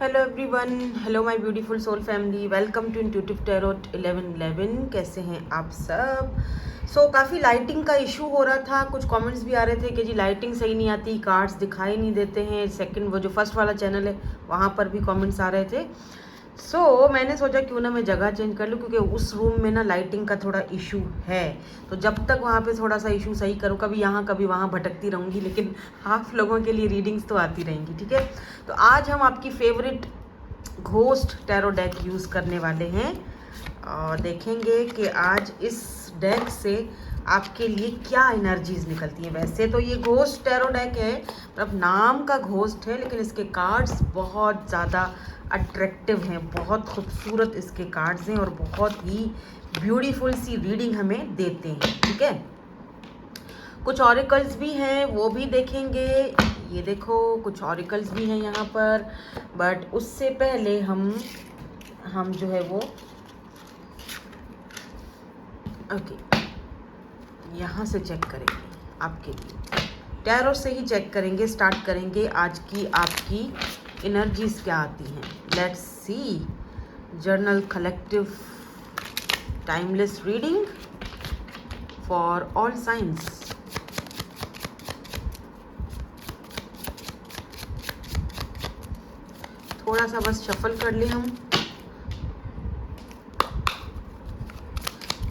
Hello everyone, hello my beautiful soul family, welcome to intuitive tarot 1111। कैसे हैं आप सब? काफ़ी लाइटिंग का इशू हो रहा था। कुछ कमेंट्स भी आ रहे थे कि जी लाइटिंग सही नहीं आती, कार्ड्स दिखाई नहीं देते हैं। सेकंड वो जो फर्स्ट वाला चैनल है वहाँ पर भी कमेंट्स आ रहे थे। मैंने सोचा क्यों ना मैं जगह चेंज कर लूँ, क्योंकि उस रूम में ना लाइटिंग का थोड़ा इशू है। तो जब तक वहाँ पे थोड़ा सा इशू सही करूँ, कभी यहाँ कभी वहाँ भटकती रहूँगी, लेकिन आप लोगों के लिए रीडिंग्स तो आती रहेंगी। ठीक है, तो आज हम आपकी favourite ghost tarot deck use करने वाले हैं और देखेंगे कि आज इस डेक से आपके लिए क्या एनर्जीज निकलती हैं। वैसे तो ये घोस्ट टैरो डेक है, मतलब नाम का घोस्ट है, लेकिन इसके कार्ड्स बहुत ज़्यादा अट्रैक्टिव हैं, बहुत खूबसूरत इसके कार्ड्स हैं और बहुत ही ब्यूटीफुल सी रीडिंग हमें देते हैं। ठीक है, कुछ ऑरिकल्स भी हैं, वो भी देखेंगे। ये देखो, कुछ ऑरिकल्स भी हैं यहाँ पर, बट उससे पहले हम जो है वो ओके यहाँ से चेक करेंगे आपके लिए। टैरो से ही चेक करेंगे, स्टार्ट करेंगे आज की आपकी एनर्जीज क्या आती हैं। Let's see. Journal collective timeless reading for all science. थोड़ा सा बस शफल कर ले हम,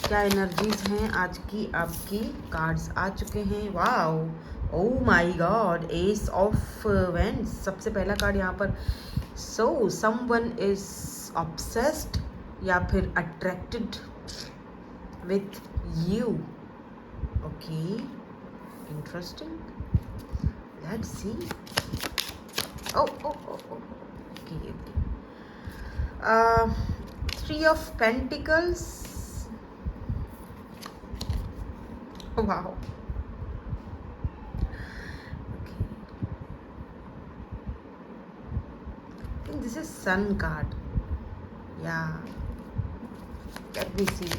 क्या एनर्जीज हैं आज की आपकी। कार्ड्स आ चुके हैं। Wow, oh my God, S of vends सबसे पहला कार्ड यहाँ पर। समवन इज ऑब्सेस्ड या फिर attracted with you. Okay, interesting, let's see. Oh oh oh okay, three of pentacles. Wow. Okay. I think this is sun card. Yeah. Let me see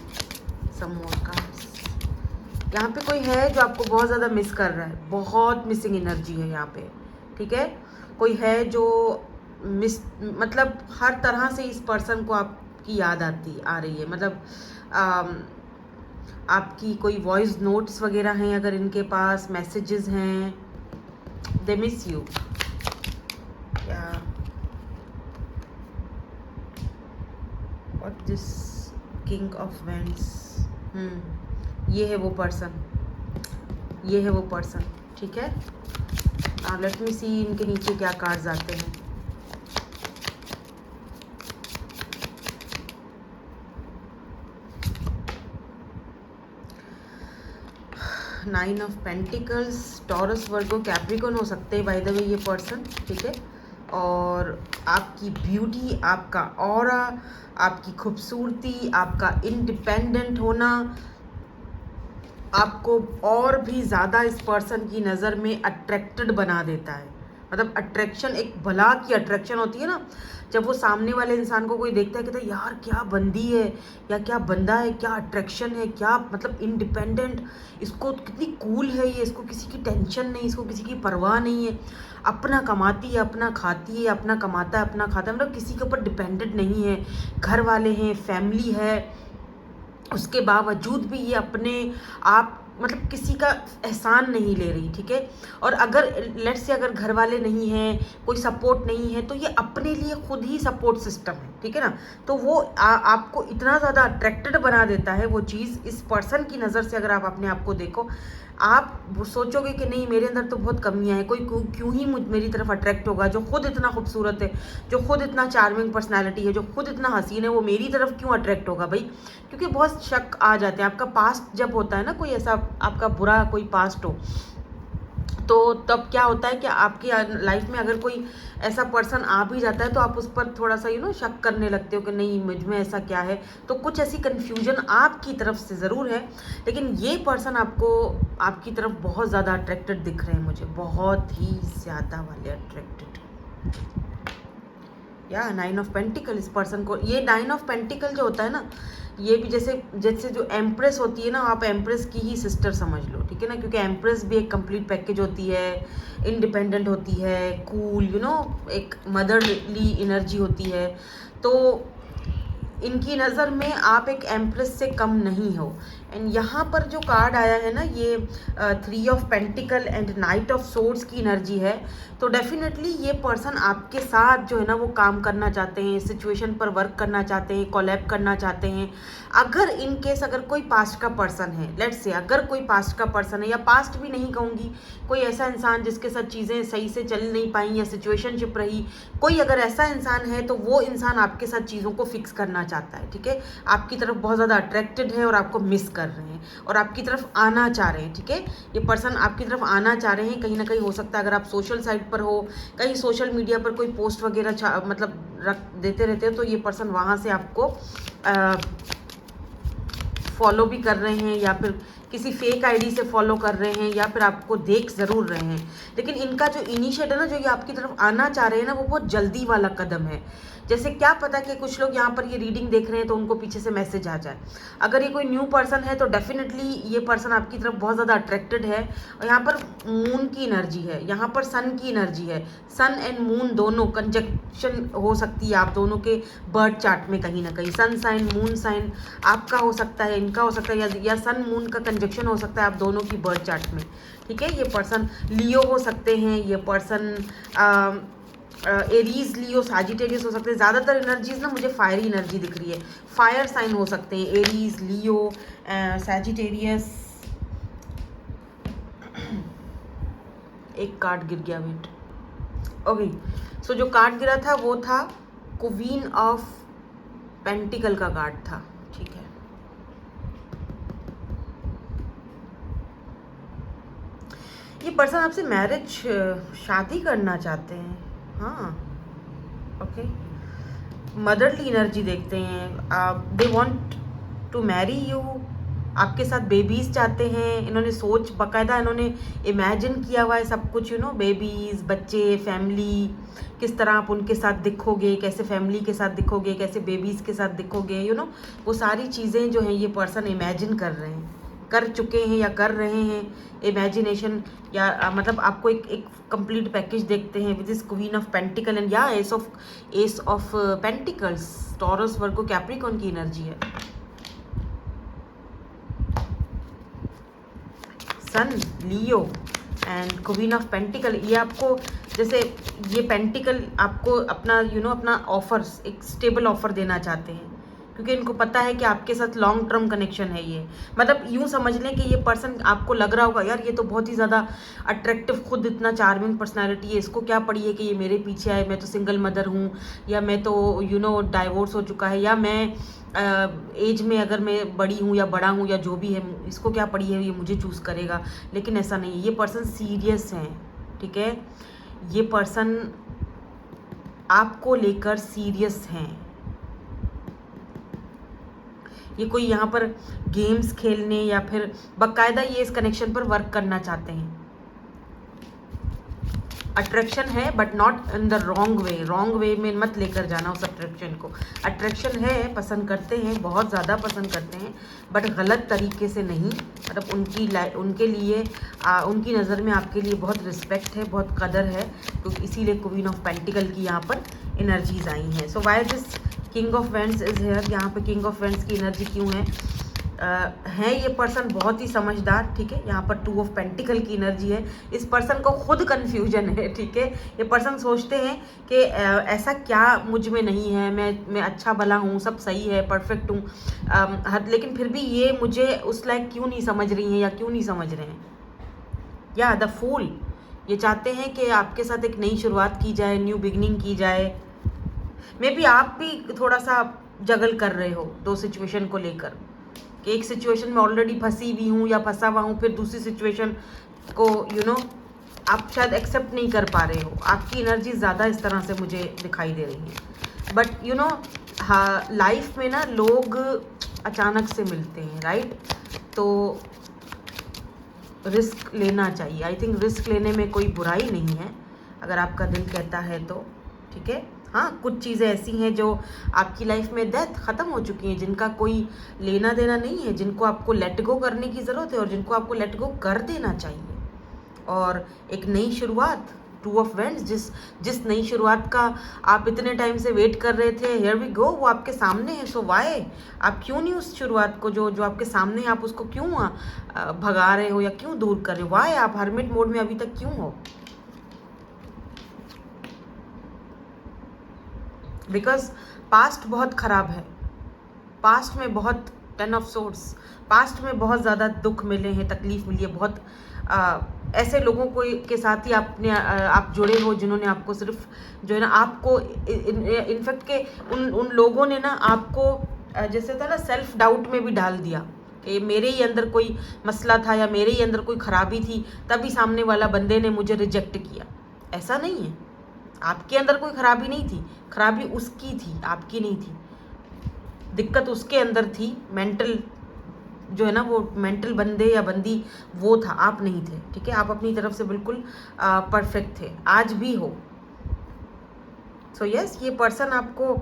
some more cards. यहाँ पे कोई है जो आपको बहुत ज़्यादा मिस कर रहा है, बहुत मिसिंग एनर्जी है यहाँ पे। ठीक है, कोई है जो मतलब हर तरह से इस पर्सन को आपकी याद आ रही है। मतलब आपकी कोई वॉइस नोट्स वगैरह हैं, अगर इनके पास मैसेजेस हैं, दे मिस यू। क्या what this king of vends. ये है वो पर्सन, ये है वो पर्सन। ठीक है, लेट मी सी इनके नीचे क्या कार्ड्स आते हैं। Nine of pentacles. Taurus, Virgo, Capricorn हो सकते हैं बाय द वे ये पर्सन। ठीक है, और आपकी ब्यूटी, आपका ऑरा, आपकी खूबसूरती, आपका इंडिपेंडेंट होना आपको और भी ज़्यादा इस पर्सन की नज़र में अट्रैक्टेड बना देता है। मतलब अट्रैक्शन, एक भला की अट्रैक्शन होती है ना, जब वो सामने वाले इंसान को कोई देखता है, कहता है यार क्या बंदी है या क्या बंदा है, क्या अट्रैक्शन है, क्या मतलब इंडिपेंडेंट, इसको कितनी कूल है ये, इसको किसी की टेंशन नहीं, इसको किसी की परवाह नहीं है, अपना कमाती है, अपना खाती है, अपना कमाता है, अपना खाता है, मतलब किसी के ऊपर डिपेंडेंट नहीं है। घर वाले हैं, फैमिली है, उसके बावजूद भी ये अपने आप मतलब किसी का एहसान नहीं ले रही। ठीक है, और अगर लेट्स से अगर घर वाले नहीं हैं, कोई सपोर्ट नहीं है, तो ये अपने लिए खुद ही सपोर्ट सिस्टम है। ठीक है ना, तो वो आपको इतना ज़्यादा अट्रैक्टेड बना देता है वो चीज़। इस पर्सन की नज़र से अगर आप अपने आप को देखो, आप सोचोगे कि नहीं मेरे अंदर तो बहुत कमियां हैं, कोई क्यों ही मेरी तरफ अट्रैक्ट होगा, जो खुद इतना खूबसूरत है, जो खुद इतना चार्मिंग पर्सनालिटी है, जो खुद इतना हसीन है, वो मेरी तरफ क्यों अट्रैक्ट होगा भाई। क्योंकि बहुत शक आ जाते हैं। आपका पास्ट जब होता है ना, कोई ऐसा आपका बुरा कोई पास्ट हो, तो तब क्या होता है कि आपकी लाइफ में अगर कोई ऐसा पर्सन आ भी जाता है, तो आप उस पर थोड़ा सा शक करने लगते हो कि नहीं मुझ में ऐसा क्या है। तो कुछ ऐसी कन्फ्यूजन आपकी तरफ से ज़रूर है, लेकिन ये पर्सन आपको आपकी तरफ बहुत ज़्यादा अट्रैक्टेड दिख रहे हैं मुझे, बहुत ही ज़्यादा वाले अट्रैक्टेड। या 9 ऑफ पेंटिकल, इस पर्सन को ये 9 ऑफ पेंटिकल जो होता है ना, ये भी जैसे जैसे जो एम्प्रेस होती है ना, आप एम्प्रेस की ही सिस्टर समझ लो, ठीक है ना, क्योंकि एम्प्रेस भी एक कंप्लीट पैकेज होती है, इंडिपेंडेंट होती है, कूल, एक मदरली एनर्जी होती है। तो इनकी नज़र में आप एक एम्प्रेस से कम नहीं हो। एंड यहाँ पर जो कार्ड आया है ना, ये 3 of pentacle and night of swords की एनर्जी है। तो डेफिनेटली ये पर्सन आपके साथ जो है ना वो काम करना चाहते हैं, सिचुएशन पर वर्क करना चाहते हैं, कोलैब करना चाहते हैं। अगर इन केस अगर कोई पास्ट का पर्सन है, लेट्स से अगर कोई पास्ट का पर्सन है, या पास्ट भी नहीं कहूँगी, कोई ऐसा इंसान जिसके साथ चीज़ें सही से चल नहीं पाई या सिचुएशनशिप रही, कोई अगर ऐसा इंसान है तो वो इंसान आपके साथ चीज़ों को फिक्स करना चाहता है, ठीक है, आपकी तरफ बहुत ज़्यादा अट्रैक्टेड है और आपको मिस कर रहे हैं और आपकी तरफ आना चाह रहे हैं, ठीक है। ये पर्सन आपकी तरफ आना चाह रहे हैं, कहीं ना कहीं हो सकता है अगर आप सोशल साइट पर हो, कहीं सोशल मीडिया पर कोई पोस्ट वगैरह मतलब रख देते रहते हो, तो ये पर्सन वहाँ से आपको फॉलो भी कर रहे हैं या फिर किसी फेक आईडी से फॉलो कर रहे हैं या फिर आपको देख ज़रूर रहे हैं। लेकिन इनका जो इनिशिएट है ना, जो ये आपकी तरफ आना चाह रहे हैं ना, वो बहुत जल्दी वाला कदम है। जैसे क्या पता कि कुछ लोग यहाँ पर ये रीडिंग देख रहे हैं तो उनको पीछे से मैसेज आ जाए। अगर ये कोई न्यू पर्सन है तो डेफिनेटली ये पर्सन आपकी तरफ बहुत ज़्यादा अट्रैक्टेड है। और यहाँ पर मून की एनर्जी है, यहाँ पर सन की एनर्जी है। सन एंड मून दोनों कंजक्शन हो सकती है आप दोनों के बर्थ चार्ट में, कहीं ना कहीं सन साइन मून साइन आपका हो सकता है, इनका हो सकता है, या सन मून का कंजक्शन हो सकता है आप दोनों की बर्थ चार्ट में, ठीक है। ये पर्सन लियो हो सकते हैं, ये पर्सन एरीज, लियो, सैजिटेरियस हो सकते हैं। ज़्यादातर एनर्जीज ना मुझे फायरी एनर्जी दिख रही है, फायर साइन हो सकते हैं, एरीज, लियो, सैजिटेरियस। एक कार्ड गिर गया, वेट, ओके। सो जो कार्ड गिरा था वो था क्वीन ऑफ पेंटिकल का कार्ड था, ठीक है। ये पर्सन आपसे मैरिज, शादी करना चाहते हैं, हाँ, ओके। मदरली एनर्जी देखते हैं, they want to marry you, आपके साथ बेबीज चाहते हैं। इन्होंने सोच बाकायदा इन्होंने इमेजिन किया हुआ है सब कुछ, बेबीज, बच्चे, फैमिली, किस तरह आप उनके साथ दिखोगे, कैसे फैमिली के साथ दिखोगे, कैसे बेबीज के साथ दिखोगे, वो सारी चीज़ें जो हैं ये पर्सन इमेजिन कर रहे हैं, कर चुके हैं या कर रहे हैं। इमेजिनेशन या मतलब आपको एक कंप्लीट पैकेज देखते हैं with this queen of pentacle and या ace of pentacles, Taurus, Virgo, Capricorn की एनर्जी है। Sun, Leo and queen of pentacle, ये आपको जैसे ये पेंटिकल आपको अपना अपना ऑफर, एक स्टेबल ऑफर देना चाहते हैं, क्योंकि इनको पता है कि आपके साथ लॉन्ग टर्म कनेक्शन है। ये मतलब यूँ समझ लें कि ये पर्सन, आपको लग रहा होगा यार ये तो बहुत ही ज़्यादा अट्रैक्टिव, खुद इतना चार्मिंग पर्सनालिटी है, इसको क्या पड़ी है कि ये मेरे पीछे आए, मैं तो सिंगल मदर हूँ, या मैं तो डाइवोर्स हो चुका है, या मैं एज में अगर मैं बड़ी हूँ या बड़ा हूँ या जो भी है, इसको क्या पड़ी है, ये मुझे चूज़ करेगा। लेकिन ऐसा नहीं है, ये पर्सन सीरियस हैं, ठीक है। ये पर्सन आपको लेकर सीरियस हैं। ये कोई यहाँ पर गेम्स खेलने या फिर बाकायदा ये इस कनेक्शन पर वर्क करना चाहते हैं। अट्रैक्शन है but not in the wrong way में मत लेकर जाना उस अट्रैक्शन को। अट्रैक्शन है, पसंद करते हैं, बहुत ज़्यादा पसंद करते हैं, बट गलत तरीके से नहीं। मतलब उनके लिए उनकी नज़र में आपके लिए बहुत रिस्पेक्ट है, बहुत कदर है, तो इसीलिए क्वीन ऑफ पेंटिकल की यहाँ पर एनर्जीज आई हैं। So why this king of wands is here, यहाँ पे किंग ऑफ वेंड्स की एनर्जी क्यों है? है ये पर्सन बहुत ही समझदार, ठीक है। यहाँ पर 2 ऑफ पेंटिकल की एनर्जी है। इस पर्सन को खुद कन्फ्यूजन है, ठीक है। ये पर्सन सोचते हैं कि ऐसा क्या मुझ में नहीं है, मैं अच्छा भला हूँ, सब सही है, परफेक्ट हूँ, लेकिन फिर भी ये मुझे उस लायक क्यों नहीं समझ रही हैं या क्यों नहीं समझ रहे हैं। या द फूल, ये चाहते हैं कि आपके साथ एक नई शुरुआत की जाए, न्यू बिगनिंग की जाए। मे बी आप भी थोड़ा सा जगल कर रहे हो 2 सिचुएशन को लेकर, कि एक सिचुएशन में ऑलरेडी फंसी हुई हूँ या फंसा हुआ हूँ, फिर दूसरी सिचुएशन को आप शायद एक्सेप्ट नहीं कर पा रहे हो। आपकी एनर्जी ज़्यादा इस तरह से मुझे दिखाई दे रही है। बट हाँ, लाइफ में ना लोग अचानक से मिलते हैं, राइट? तो रिस्क लेना चाहिए। आई थिंक रिस्क लेने में कोई बुराई नहीं है, अगर आपका दिल कहता है तो, ठीक है। हाँ, कुछ चीज़ें ऐसी हैं जो आपकी लाइफ में डेथ ख़त्म हो चुकी हैं, जिनका कोई लेना देना नहीं है, जिनको आपको लेट गो करने की ज़रूरत है और जिनको आपको लेट गो कर देना चाहिए। और एक नई शुरुआत, टू ऑफ वेंड्स, जिस जिस नई शुरुआत का आप इतने टाइम से वेट कर रहे थे, हियर वी गो, वो आपके सामने है। सो वाई, आप क्यों नहीं उस शुरुआत को जो जो आपके सामने है, आप उसको क्यों भगा रहे हो या क्यों दूर कर रहे हो? वाई आप हर्मिट मोड में अभी तक क्यों हो? बिकॉज पास्ट बहुत ख़राब है, पास्ट में बहुत 10 ऑफ सोर्स, पास्ट में बहुत ज़्यादा दुख मिले हैं, तकलीफ़ मिली है, बहुत ऐसे लोगों को के साथ ही आप जुड़े हो जिन्होंने आपको सिर्फ जो है ना आपको इनफैक्ट के उन लोगों ने ना आपको जैसे होता है ना सेल्फ डाउट में भी डाल दिया कि मेरे ही अंदर कोई मसला था या मेरे ही अंदर कोई ख़राबी थी, तभी सामने वाला बंदे ने मुझे रिजेक्ट किया। ऐसा नहीं है, आपके अंदर कोई ख़राबी नहीं थी, खराबी उसकी थी, आपकी नहीं थी। दिक्कत उसके अंदर थी, मेंटल जो है ना, वो मेंटल बंदे या बंदी वो था, आप नहीं थे। ठीक है, आप अपनी तरफ से बिल्कुल परफेक्ट थे, आज भी हो। सो यस, ये पर्सन आपको,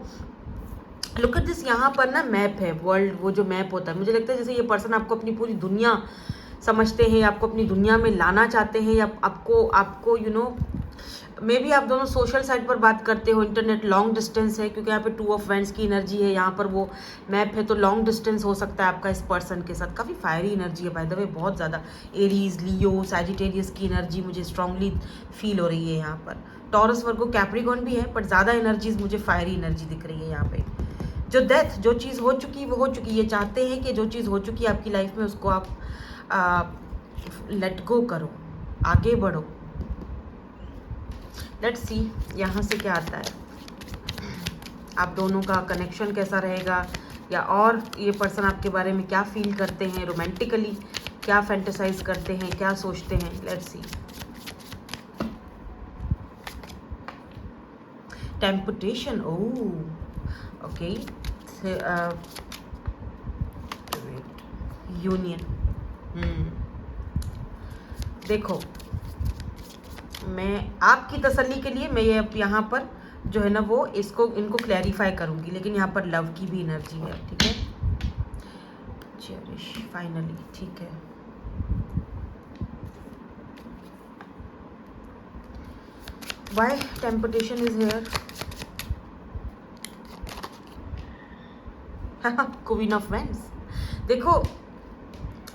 लुक एट दिस, यहाँ पर ना मैप है, वर्ल्ड, वो जो मैप होता है, मुझे लगता है जैसे ये पर्सन आपको अपनी पूरी दुनिया समझते हैं, आपको अपनी दुनिया में लाना चाहते हैं, या आपको यू नो मे बी आप दोनों सोशल साइट पर बात करते हो, इंटरनेट लॉन्ग डिस्टेंस है, क्योंकि यहाँ पे 2 ऑफ वेंड्स की एनर्जी है, यहाँ पर वो मैप है, तो लॉन्ग डिस्टेंस हो सकता है आपका इस पर्सन के साथ। काफ़ी फायरी एनर्जी है बाय द वे, बहुत ज़्यादा। एरीज, लियो, सैजिटेरियस की एनर्जी मुझे स्ट्रांगली फील हो रही है यहाँ पर। टॉरस, वर्गो, कैप्रिकॉर्न भी है, बट ज़्यादा एनर्जीज मुझे फायरी एनर्जी दिख रही है यहाँ पे। जो डेथ, जो चीज़ हो चुकी वो हो चुकी, ये चाहते हैं कि जो चीज़ हो चुकी है आपकी लाइफ में उसको आप लेट गो करो, आगे बढ़ो। लेट्स सी यहाँ से क्या आता है, आप दोनों का कनेक्शन कैसा रहेगा, या और ये पर्सन आपके बारे में क्या फील करते हैं, रोमांटिकली क्या फैंटेसाइज करते हैं, क्या सोचते हैं। Let's see. Temptation, oh okay, union. देखो, मैं आपकी तसल्ली के लिए मैं ये यहाँ पर जो है ना वो इनको क्लैरिफाई करूँगी, लेकिन यहाँ पर लव की भी एनर्जी है। ठीक है, चेरिश, फाइनली, ठीक है। Why temptation is here? Queen of vends. देखो,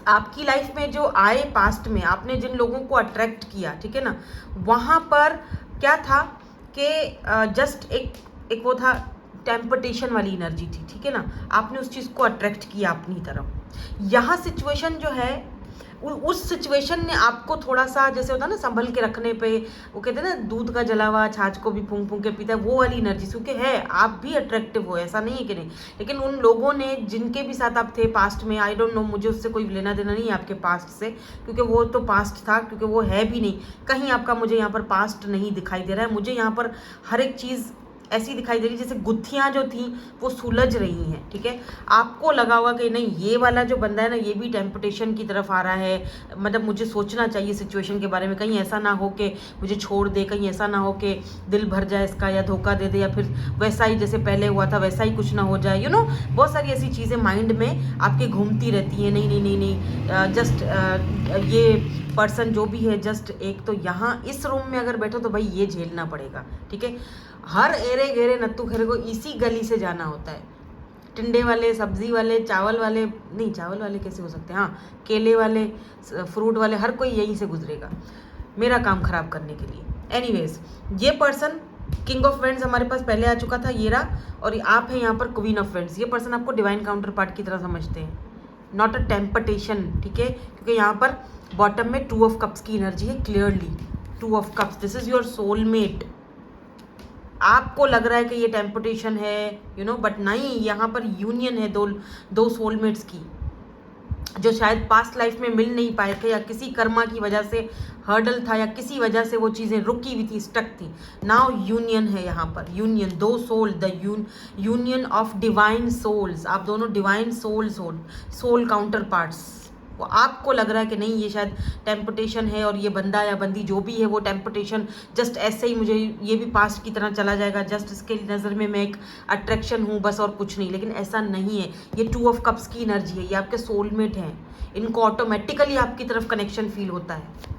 आपकी लाइफ में जो आए, पास्ट में आपने जिन लोगों को अट्रैक्ट किया, ठीक है ना, वहाँ पर क्या था कि जस्ट एक वो था, टेम्पटेशन वाली एनर्जी थी। ठीक है ना, आपने उस चीज़ को अट्रैक्ट किया अपनी तरफ। यहाँ सिचुएशन जो है, उस सिचुएशन ने आपको थोड़ा सा, जैसे होता है ना संभल के रखने पे, वो कहते हैं ना दूध का जला हुआ छाछ को भी फूंक फूंक के पीता है, वो वाली एनर्जी। क्योंकि है, आप भी अट्रैक्टिव हो, ऐसा नहीं है कि नहीं, लेकिन उन लोगों ने जिनके भी साथ आप थे पास्ट में, आई डोंट नो, मुझे उससे कोई लेना देना नहीं है आपके पास्ट से, क्योंकि वो तो पास्ट था, क्योंकि वो है भी नहीं कहीं आपका। मुझे यहाँ पर पास्ट नहीं दिखाई दे रहा है, मुझे यहाँ पर हर एक चीज़ ऐसी दिखाई दे रही जैसे गुत्थियाँ जो थी वो सुलझ रही हैं। ठीक है, आपको लगा होगा कि नहीं, ये वाला जो बंदा है ना, ये भी टेम्पटेशन की तरफ आ रहा है, मतलब मुझे सोचना चाहिए सिचुएशन के बारे में, कहीं ऐसा ना हो कि मुझे छोड़ दे, कहीं ऐसा ना हो कि दिल भर जाए इसका, या धोखा दे दे, या फिर वैसा ही जैसे पहले हुआ था वैसा ही कुछ ना हो जाए। बहुत सारी ऐसी चीज़ें माइंड में आपके घूमती रहती हैं। नहीं नहीं नहीं नहीं, जस्ट ये पर्सन जो भी है, जस्ट एक तो यहाँ इस रूम में अगर बैठो तो भाई ये झेलना पड़ेगा। ठीक है, हर एरे गेरे नत्थू खेरे को इसी गली से जाना होता है। टिंडे वाले, सब्जी वाले, चावल वाले, नहीं चावल वाले कैसे हो सकते हैं, हाँ केले वाले, फ्रूट वाले, हर कोई यहीं से गुजरेगा मेरा काम खराब करने के लिए। एनीवेज, ये पर्सन किंग ऑफ वेंड्स हमारे पास पहले आ चुका था, ये रहा, और आप हैं यहाँ पर क्वीन ऑफ वेंड्स। ये पर्सन आपको डिवाइन काउंटर पार्ट की तरह समझते हैं, नॉट अ टेम्पटेशन। ठीक है, क्योंकि यहाँ पर बॉटम में 2 ऑफ कप्स की एनर्जी है, clearly 2 of cups, this is your soulmate. आपको लग रहा है कि ये टेम्पटेशन है, बट नहीं, यहाँ पर यूनियन है दो सोलमेट्स की, जो शायद पास्ट लाइफ में मिल नहीं पाए थे, या किसी कर्मा की वजह से हर्डल था, या किसी वजह से वो चीज़ें रुकी हुई थी, स्टक थी। नाउ यूनियन है यहाँ पर, union, 2 soul, the union of divine souls. आप दोनों डिवाइन सोल्स हो, सोल काउंटर पार्ट्स। वो आपको लग रहा है कि नहीं ये शायद टेम्पटेशन है, और ये बंदा या बंदी जो भी है वो टेम्पटेशन जस्ट ऐसे ही मुझे ये भी पास्ट की तरह चला जाएगा, जस्ट इसके नज़र में मैं एक अट्रैक्शन हूँ बस और कुछ नहीं। लेकिन ऐसा नहीं है। ये 2 ऑफ कप्स की एनर्जी है, ये आपके सोलमेट हैं। इनको ऑटोमेटिकली आपकी तरफ कनेक्शन फील होता है।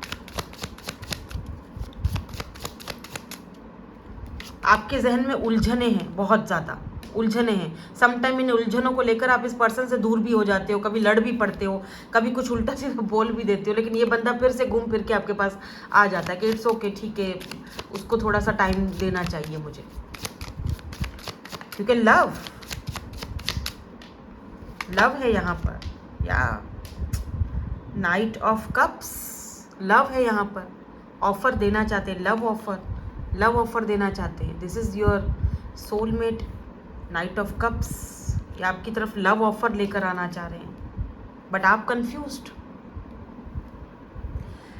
आपके जहन में उलझने हैं, बहुत ज़्यादा उलझने हैं। समटाइम इन उलझनों को लेकर आप इस पर्सन से दूर भी हो जाते हो, कभी लड़ भी पड़ते हो, कभी कुछ उल्टा सीधा बोल भी देते हो, लेकिन ये बंदा फिर से घूम फिर के आपके पास आ जाता है कि इट्स ओके, ठीक है, उसको थोड़ा सा टाइम देना चाहिए मुझे, क्योंकि लव है यहाँ पर। या नाइट ऑफ कप्स, लव है यहाँ पर। ऑफर देना चाहते हैं, लव ऑफर देना चाहते हैं। This is your soulmate, night of cups. ये आपकी तरफ लव ऑफर लेकर आना चाह रहे हैं, बट आप कंफ्यूज्ड।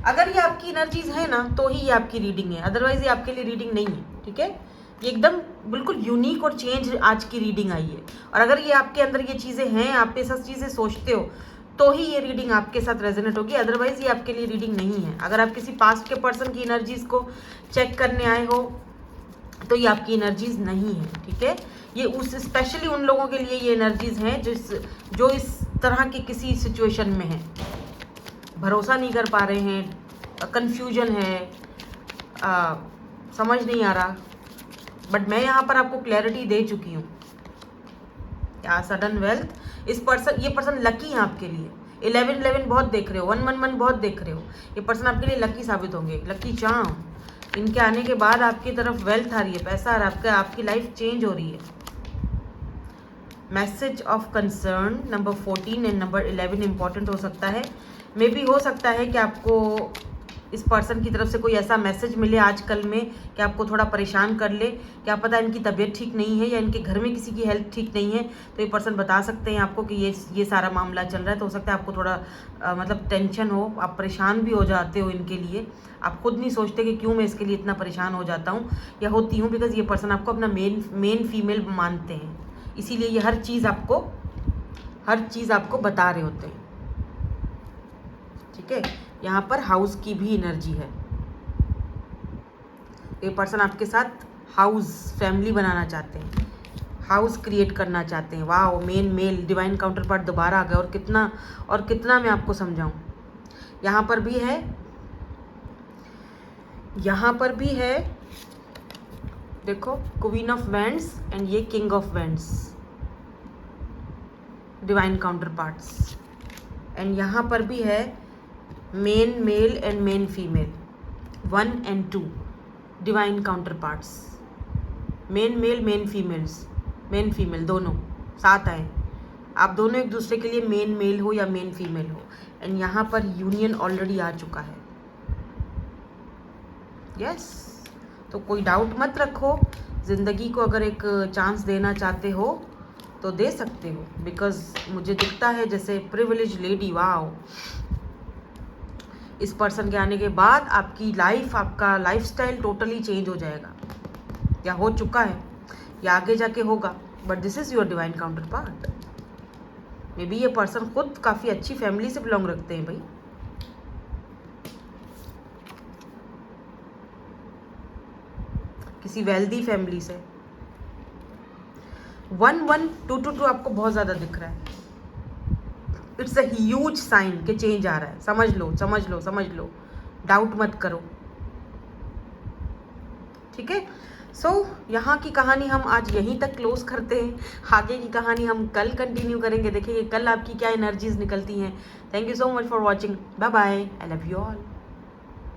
अगर ये आपकी एनर्जीज है ना तो ही ये आपकी रीडिंग है, अदरवाइज ये आपके लिए रीडिंग नहीं है। ठीक है, ये एकदम बिल्कुल यूनिक और चेंज आज की रीडिंग आई है। और अगर ये आपके अंदर ये चीज़ें हैं, आप ये सब चीज़ें सोचते हो, तो ही ये रीडिंग आपके साथ रेजोनेट होगी, अदरवाइज ये आपके लिए रीडिंग नहीं है। अगर आप किसी पास्ट के पर्सन की एनर्जीज को चेक करने आए हो तो ये आपकी एनर्जीज नहीं है। ठीक है, ये उस स्पेशली उन लोगों के लिए ये एनर्जीज हैं जो इस तरह की किसी सिचुएशन में हैं, भरोसा नहीं कर पा रहे हैं, कंफ्यूजन है, समझ नहीं आ रहा। बट मैं यहाँ पर आपको क्लैरिटी दे चुकी हूँ। क्या सडन वेल्थ, ये पर्सन लकी है आपके लिए। 11-11 बहुत देख रहे हो, 1-1-1 बहुत देख रहे हो। ये पर्सन आपके लिए लकी साबित होंगे, लकी चार्म। इनके आने के बाद आपकी तरफ वेल्थ आ रही है, पैसा आ रहा है, आपकी लाइफ चेंज हो रही है। Message of concern number 14 and number 11 important हो सकता है। मे भी हो सकता है कि आपको इस पर्सन की तरफ से कोई ऐसा मैसेज मिले आजकल में कि आपको थोड़ा परेशान कर ले। क्या पता इनकी तबीयत ठीक नहीं है या इनके घर में किसी की हेल्थ ठीक नहीं है, तो ये पर्सन बता सकते हैं आपको कि ये सारा मामला चल रहा है। तो हो सकता है आपको थोड़ा मतलब टेंशन हो, आप परेशान भी हो जाते हो इनके लिए। आप खुद नहीं सोचते कि क्यों मैं इसके लिए इतना परेशान हो जाता हूँ या होती हूँ, बिकॉज ये पर्सन आपको अपना मेन फीमेल मानते हैं, इसीलिए ये हर चीज़ आपको बता रहे होते हैं। ठीक है, यहाँ पर हाउस की भी एनर्जी है। ये पर्सन आपके साथ हाउस फैमिली बनाना चाहते हैं, हाउस क्रिएट करना चाहते हैं। वाह, main male divine counterpart दोबारा आ गया। और कितना मैं आपको समझाऊं। यहाँ पर भी है देखो, क्वीन ऑफ वैंड्स एंड ये king of wands, divine counterparts. And यहाँ पर भी है main male and main female, 1 and 2 divine counterparts. Main male, main female दोनों साथ आए। आप दोनों एक दूसरे के लिए मेन मेल हो या मेन फीमेल हो। एंड यहाँ पर यूनियन ऑलरेडी आ चुका है। यस, तो कोई डाउट मत रखो। ज़िंदगी को अगर एक चांस देना चाहते हो तो दे सकते हो, बिकॉज मुझे दिखता है जैसे प्रिविलेज लेडी। वाओ, इस पर्सन के आने के बाद आपकी लाइफ, आपका लाइफस्टाइल टोटली चेंज हो जाएगा, या हो चुका है या आगे जाके होगा। But this is your divine counter part. May be ये पर्सन खुद काफ़ी अच्छी फैमिली से बिलोंग रखते हैं भाई। किसी वेल्दी फैमिली से। 1-1-2-2-2 आपको बहुत ज़्यादा दिख रहा है। इट्स अ ह्यूज साइन कि चेंज आ रहा है। समझ लो, डाउट मत करो। ठीक है, सो यहाँ की कहानी हम आज यहीं तक क्लोज करते हैं। आगे की कहानी हम कल कंटिन्यू करेंगे। देखिए कल आपकी क्या एनर्जीज निकलती हैं। Thank you so much for watching. Bye bye, I love you all.